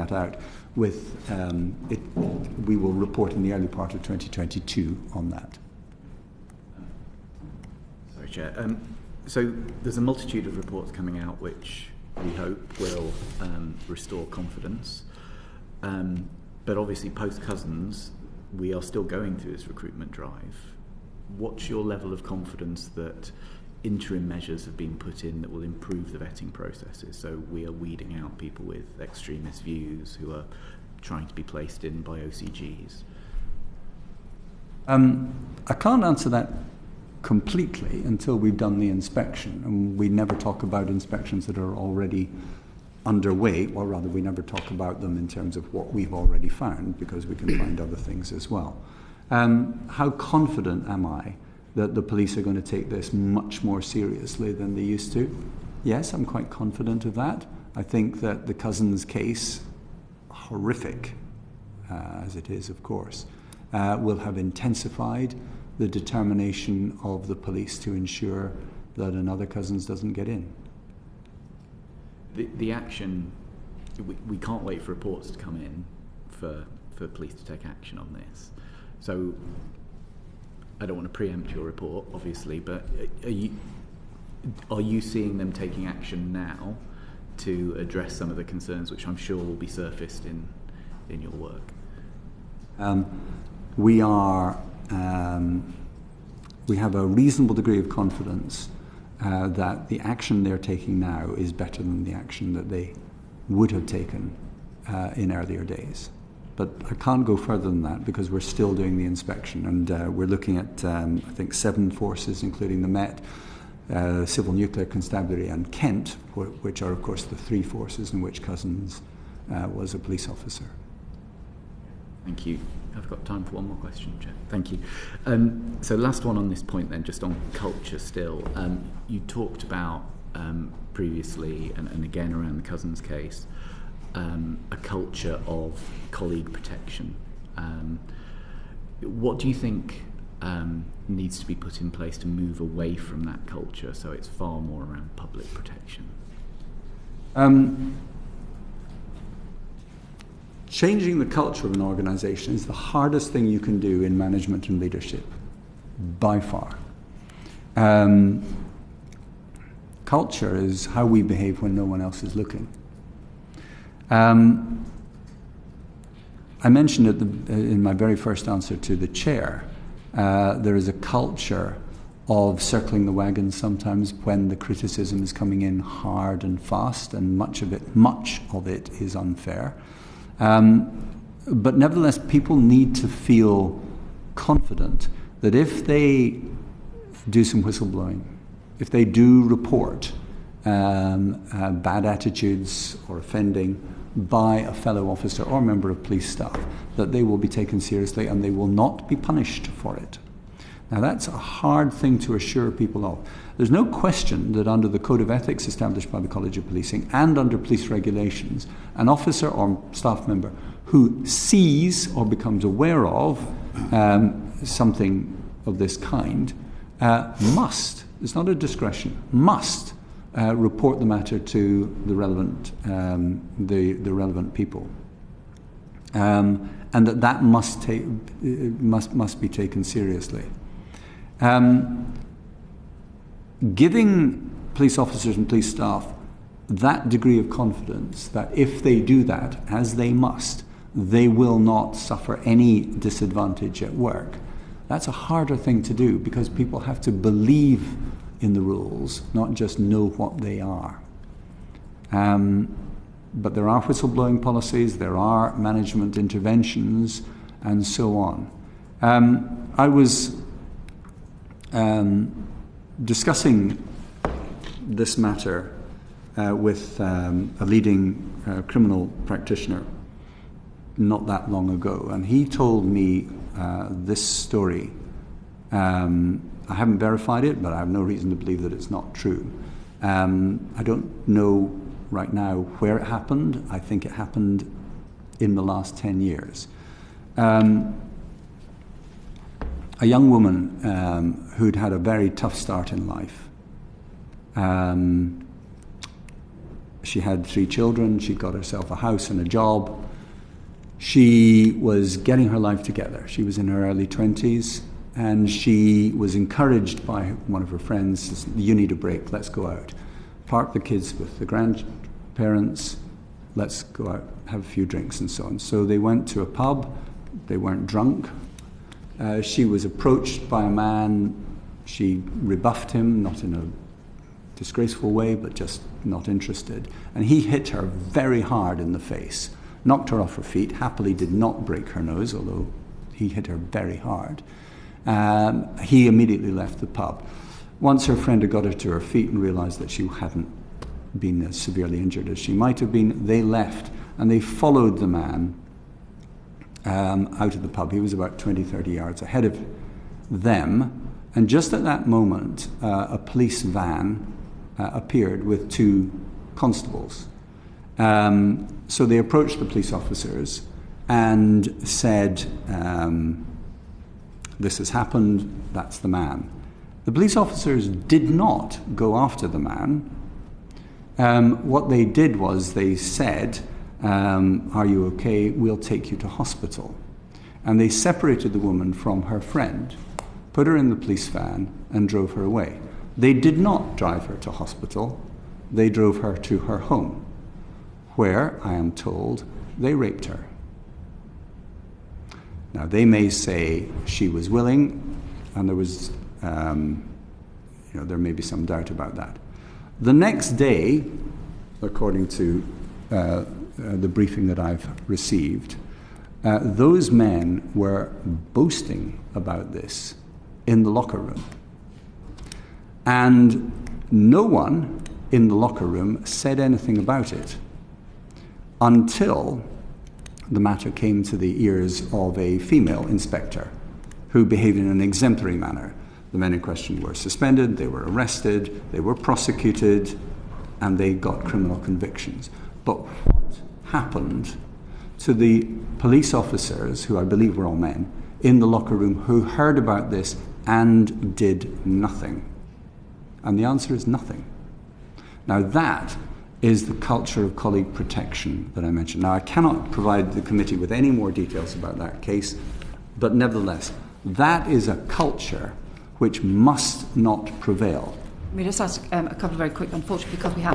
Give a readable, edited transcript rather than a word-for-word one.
that out with it. We will report in the early part of 2022 on that. Sorry, Chair. So there's a multitude of reports coming out which we hope will restore confidence. But obviously post-Cousins, we are still going through this recruitment drive. What's your level of confidence that interim measures have been put in that will improve the vetting processes, so we are weeding out people with extremist views who are trying to be placed in by OCGs? I can't answer that completely until we've done the inspection, and we never talk about inspections that are already underway, or rather we never talk about them in terms of what we've already found, because we can find other things as well. How confident am I that the police are going to take this much more seriously than they used to? Yes, I'm quite confident of that. I think that the Cousins case, horrific as it is, of course, will have intensified the determination of the police to ensure that another Cousins doesn't get in. The action, we can't wait for reports to come in for police to take action on this. So I don't want to preempt your report, obviously, but are you seeing them taking action now to address some of the concerns which I'm sure will be surfaced in your work? We have a reasonable degree of confidence that the action they're taking now is better than the action that they would have taken in earlier days. But I can't go further than that because we're still doing the inspection, and we're looking at, I think, 7 forces, including the Met, Civil Nuclear Constabulary and Kent, which are, of course, the 3 forces in which Cousins was a police officer. Thank you. I've got time for one more question, Chair. Thank you. So last one on this point then, just on culture still. You talked about previously, and again around the Cousins case, a culture of colleague protection. What do you think needs to be put in place to move away from that culture so it's far more around public protection? Changing the culture of an organisation is the hardest thing you can do in management and leadership, by far. Culture is how we behave when no one else is looking. I mentioned in my very first answer to the chair, there is a culture of circling the wagons sometimes when the criticism is coming in hard and fast, and much of it is unfair. But nevertheless, people need to feel confident that if they do some whistleblowing, if they do report bad attitudes or offending by a fellow officer or member of police staff, that they will be taken seriously and they will not be punished for it. Now that's a hard thing to assure people of. There's no question that under the Code of Ethics established by the College of Policing and under police regulations, an officer or staff member who sees or becomes aware of something of this kind must, it's not a discretion, must report the matter to the relevant people, and that must be taken seriously. Giving police officers and police staff that degree of confidence that if they do that, as they must, they will not suffer any disadvantage at work. That's a harder thing to do because people have to believe in the rules, not just know what they are. But there are whistleblowing policies, there are management interventions, and so on. I was discussing this matter with a leading criminal practitioner not that long ago, and he told me this story. I haven't verified it, but I have no reason to believe that it's not true. I don't know right now where it happened. I think it happened in the last 10 years. A young woman who'd had a very tough start in life. She had 3 children. She got herself a house and a job. She was getting her life together. She was in her early 20s, and she was encouraged by one of her friends, you need a break, let's go out. Park the kids with the grandparents, let's go out, have a few drinks and so on. So they went to a pub. They weren't drunk. She was approached by a man. She rebuffed him, not in a disgraceful way, but just not interested. And he hit her very hard in the face, knocked her off her feet, happily did not break her nose, although he hit her very hard. He immediately left the pub. Once her friend had got her to her feet and realised that she hadn't been as severely injured as she might have been, they left and they followed the man out of the pub. He was about 20, 30 yards ahead of them, and just at that moment a police van appeared with 2 constables. So they approached the police officers and said, this has happened, that's the man. The police officers did not go after the man. What they did was they said, are you okay? We'll take you to hospital. And they separated the woman from her friend, put her in the police van and drove her away. They did not drive her to hospital. They drove her to her home, where, I am told, they raped her. Now, they may say she was willing, and there was, there may be some doubt about that. The next day, according to the briefing that I've received, those men were boasting about this in the locker room. And no one in the locker room said anything about it until the matter came to the ears of a female inspector who behaved in an exemplary manner. The men in question were suspended, they were arrested, they were prosecuted, and they got criminal convictions. But what happened to the police officers, who I believe were all men, in the locker room who heard about this and did nothing? And the answer is nothing. Now that is the culture of colleague protection that I mentioned. Now I cannot provide the committee with any more details about that case, but nevertheless, that is a culture which must not prevail. Let me just ask a couple of very quick, unfortunately, because we have